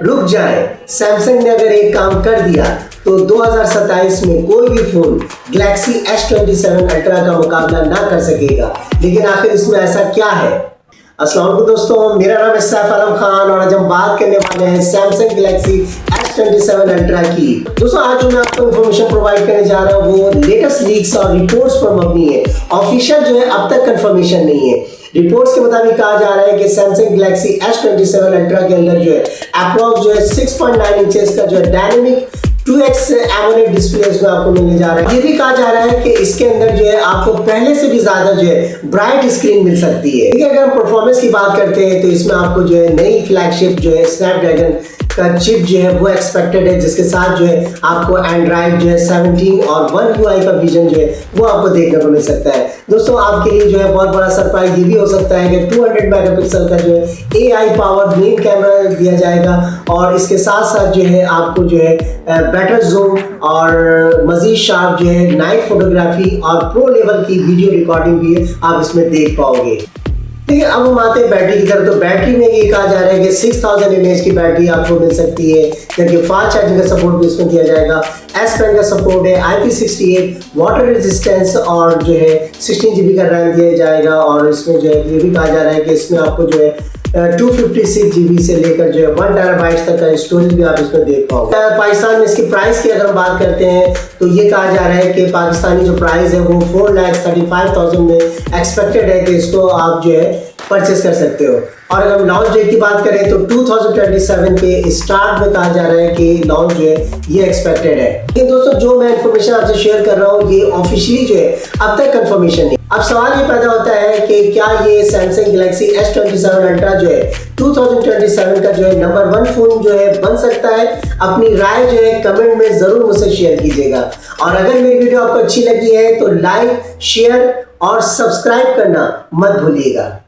रुक जाए, सैमसंग ने अगर एक काम कर दिया तो 2027 में कोई भी फोन गैलेक्सी S27 अल्ट्रा का मुकाबला ना कर सकेगा। लेकिन आखिर इसमें ऐसा क्या है? अस्सलाम वालेकुम दोस्तों, मेरा नाम है सैफ आलम खान और आज हम बात करने वाले हैं सैमसंग गैलेक्सी S27 अल्ट्रा की। दोस्तों आज जो मैं आपको इन्फॉर्मेशन प्रोवाइड करने जा रहा हूँ वो लेटेस्ट लीक्स और रिपोर्ट्स पर मबनी है। ऑफिशियल जो है अब तक कंफर्मेशन नहीं है। रिपोर्ट्स के मुताबिक कहा जा रहा है कि सैमसंग गैलेक्सी S27 अल्ट्रा के अंदर जो है अप्रॉक्स जो है 6.9 इंचेस का जो है डायनेमिक 2x एमोलेड डिस्प्ले इसमें आपको मिलने जा रहा है। ये भी कहा जा रहा है कि इसके अंदर जो है आपको पहले से भी ज्यादा जो है ब्राइट स्क्रीन मिल सकती है। ठीक है, अगर हम परफॉर्मेंस की बात करते हैं तो इसमें आपको जो है नई फ्लैगशिप जो है स्नैपड्रैगन का चिप जो है वो एक्सपेक्टेड है, जिसके साथ जो है आपको एंड्रॉइड जो है 17 और One UI का विजन जो है वो आपको देखने को मिल सकता है। दोस्तों आपके लिए जो है बहुत बड़ा सरप्राइज ये भी हो सकता है कि 200 मेगापिक्सल का जो है AI पावर मेन कैमरा दिया जाएगा और इसके साथ साथ जो है आपको जो है बेटर जूम और मजीद शार्प जो है नाइट फोटोग्राफी और प्रो लेवल की वीडियो रिकॉर्डिंग भी आप इसमें देख पाओगे। ठीक है, अब हम आते हैं बैटरी की तरफ। तो बैटरी में ये कहा जा रहा है कि 6000 mAh की बैटरी आपको मिल सकती है, जबकि फास्ट चार्जिंग का सपोर्ट भी इसमें दिया जाएगा। S Pen का सपोर्ट है, IP68 वाटर रेजिस्टेंस और जो है 16 GB का रैम दिया जाएगा और इसमें जो है ये भी कहा जा रहा है कि इसमें आपको जो है 256 GB से लेकर जो है 1 TB तक का स्टोरेज भी आप इसमें देख पाओगे। पाकिस्तान में इसकी प्राइस की अगर हम बात करते हैं तो ये कहा जा रहा है कि पाकिस्तानी जो प्राइस है वो 4,35,000 में एक्सपेक्टेड है कि इसको आप जो है परचेस कर सकते हो। और अगर हम लॉन्च डेट की बात करें तो 2027 के स्टार्ट में कहा जा रहा है कि लॉन्च जो है ये एक्सपेक्टेड है। लेकिन दोस्तों जो मैं इन्फॉर्मेशन आपसे शेयर कर रहा हूँ ये ऑफिशियली जो है अब तक कंफर्मेशन नहीं। अब सवाल ये पैदा होता है कि क्या ये सैमसंग गैलेक्सी S27 अल्ट्रा जो है 2027 का जो है नंबर 1 फोन जो है बन सकता है? अपनी राय जो है कमेंट में जरूर मुझसे शेयर कीजिएगा और अगर मेरी वीडियो आपको अच्छी लगी है तो लाइक, शेयर और सब्सक्राइब करना मत भूलिएगा।